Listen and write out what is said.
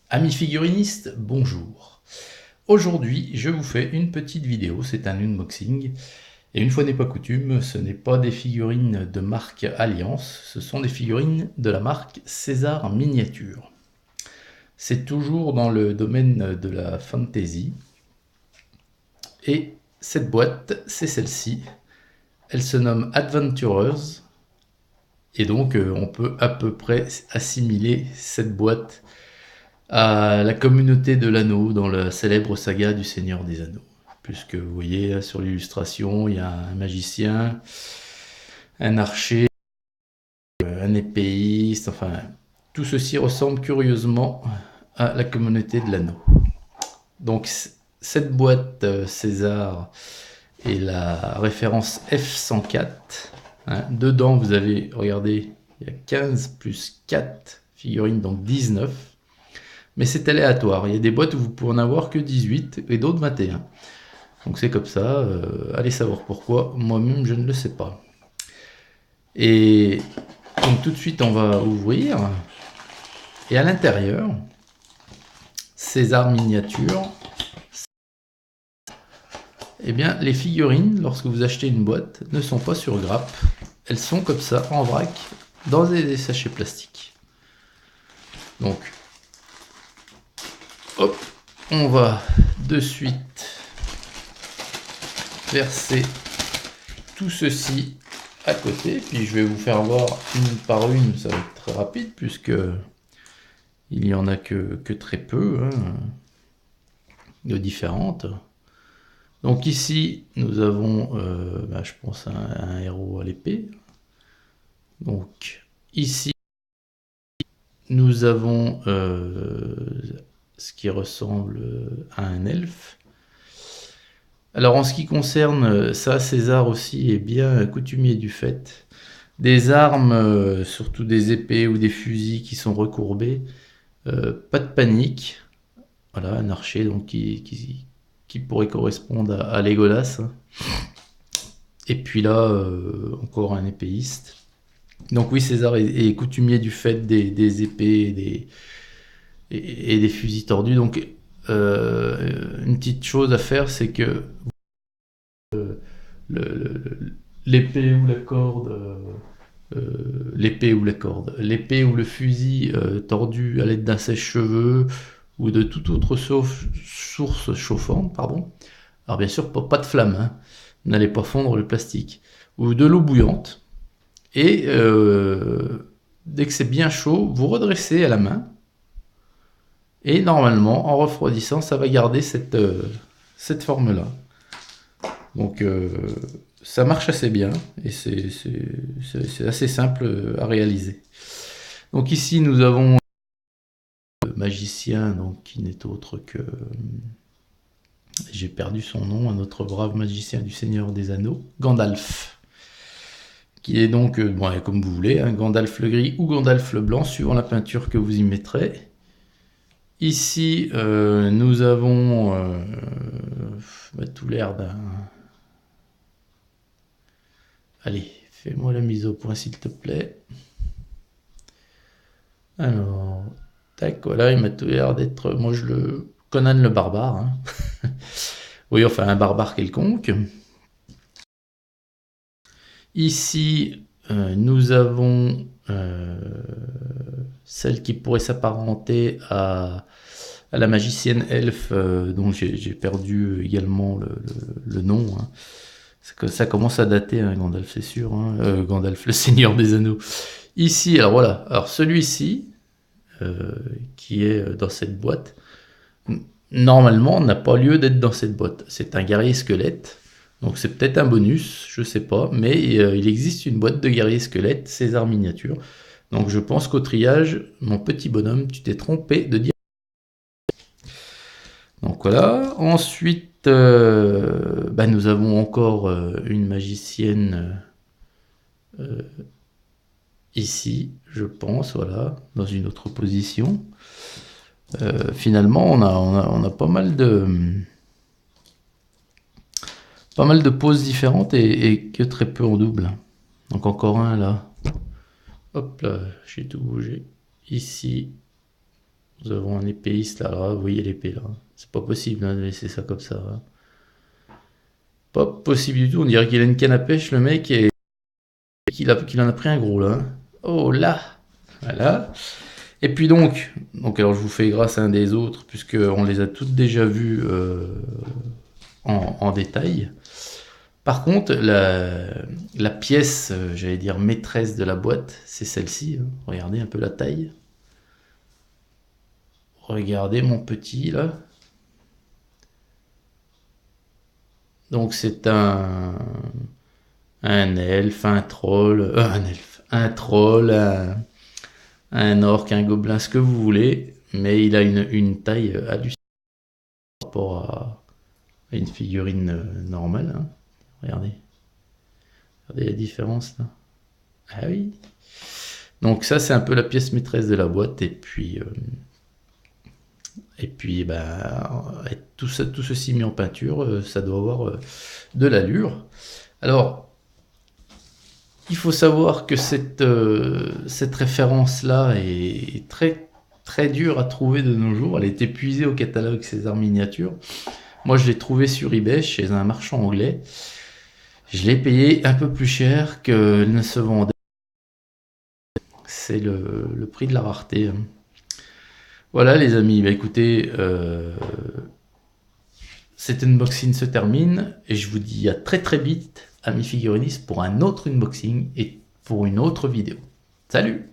Amis figurinistes, bonjour. Aujourd'hui, je vous fais une petite vidéo, c'est un unboxing. Et une fois n'est pas coutume, ce n'est pas des figurines de marque Alliance, ce sont des figurines de la marque César Miniature. C'est toujours dans le domaine de la fantasy. Et cette boîte, c'est celle-ci. Elle se nomme Adventurers. Et donc, on peut à peu près assimiler cette boîte à la communauté de l'anneau dans la célèbre saga du Seigneur des Anneaux. Puisque vous voyez là, sur l'illustration, il y a un magicien, un archer, un épéiste, enfin tout ceci ressemble curieusement à la communauté de l'anneau. Donc cette boîte César est la référence F104. Dedans vous avez, regardez, il y a 15 plus 4 figurines, donc 19. Mais c'est aléatoire. Il y a des boîtes où vous pouvez en avoir que 18 et d'autres 21. Donc c'est comme ça. Allez savoir pourquoi. Moi-même, je ne le sais pas. Et donc tout de suite, on va ouvrir. Et à l'intérieur, César Miniature. Eh bien, les figurines, lorsque vous achetez une boîte, ne sont pas sur grappe. Elles sont comme ça, en vrac, dans des sachets plastiques. Donc, hop, on va de suite verser tout ceci à côté, puis je vais vous faire voir une par une, ça va être très rapide puisque il y en a que très peu de différentes. Donc ici nous avons je pense un héros à l'épée. Donc ici nous avons ce qui ressemble à un elfe. Alors en ce qui concerne ça, César aussi est bien coutumier du fait. Des armes, surtout des épées ou des fusils qui sont recourbés, pas de panique. Voilà, un archer donc qui pourrait correspondre à Legolas. Et puis là, encore un épéiste. Donc oui, César est coutumier du fait des épées et des fusils tordus. Donc une petite chose à faire, c'est que l'épée ou la corde, l'épée ou le fusil tordu à l'aide d'un sèche-cheveux ou de toute autre source chauffante, pardon. Alors bien sûr, pas de flamme, hein. N'allez pas fondre le plastique. Ou de l'eau bouillante. Et dès que c'est bien chaud, vous redressez à la main. Et normalement, en refroidissant, ça va garder cette forme-là. Donc ça marche assez bien et c'est assez simple à réaliser. Donc ici nous avons le magicien, donc, qui n'est autre que... J'ai perdu son nom, un autre brave magicien du Seigneur des Anneaux, Gandalf. Qui est donc, bon, comme vous voulez, hein, Gandalf le gris ou Gandalf le blanc, suivant la peinture que vous y mettrez. Ici, nous avons tout l'air d'un... Allez, fais-moi la mise au point s'il te plaît. Alors, tac, voilà, il m'a tout l'air d'être... Moi, Conan le barbare. Hein. Oui, enfin, un barbare quelconque. Ici, nous avons celle qui pourrait s'apparenter à la magicienne elfe, dont j'ai perdu également le nom. Hein. Ça commence à dater, hein, Gandalf, c'est sûr. Hein. Gandalf, le Seigneur des Anneaux. Ici, alors voilà, alors celui-ci, qui est dans cette boîte, normalement, n'a pas lieu d'être dans cette boîte. C'est un guerrier squelette. Donc c'est peut-être un bonus, je sais pas, mais il existe une boîte de guerrier squelette, César Miniature. Donc je pense qu'au triage, mon petit bonhomme, tu t'es trompé de dire. Donc voilà. Ensuite, nous avons encore une magicienne ici, je pense, voilà, dans une autre position. Finalement, on a pas mal de poses différentes et que très peu en double. Donc encore un là. Hop là, j'ai tout bougé. Ici. Nous avons un épéiste là, vous voyez l'épée là. C'est pas possible hein, de laisser ça comme ça. Hein. Pas possible du tout, on dirait qu'il a une canne à pêche le mec et qu'il en a pris un gros là. Hein. Oh là. Voilà. Et puis donc alors je vous fais grâce à un des autres, puisqu'on les a toutes déjà vues en détail. Par contre, la pièce, j'allais dire maîtresse de la boîte, c'est celle-ci. Hein. Regardez un peu la taille. Regardez mon petit là. Donc c'est un elfe, un troll, un troll, un orc, un gobelin, ce que vous voulez, mais il a une taille hallucinante par rapport à une figurine normale. Hein. Regardez. Regardez la différence là. Ah oui. Donc ça c'est un peu la pièce maîtresse de la boîte et puis tout ceci mis en peinture, ça doit avoir de l'allure. Alors il faut savoir que cette référence-là est très, très dure à trouver de nos jours. Elle est épuisée au catalogue César Miniature. Moi, je l'ai trouvée sur eBay chez un marchand anglais. Je l'ai payé un peu plus cher que ne se vendait. C'est le prix de la rareté. Hein. Voilà les amis, écoutez, cet unboxing se termine et je vous dis à très très vite, amis figurinistes, pour un autre unboxing et pour une autre vidéo. Salut!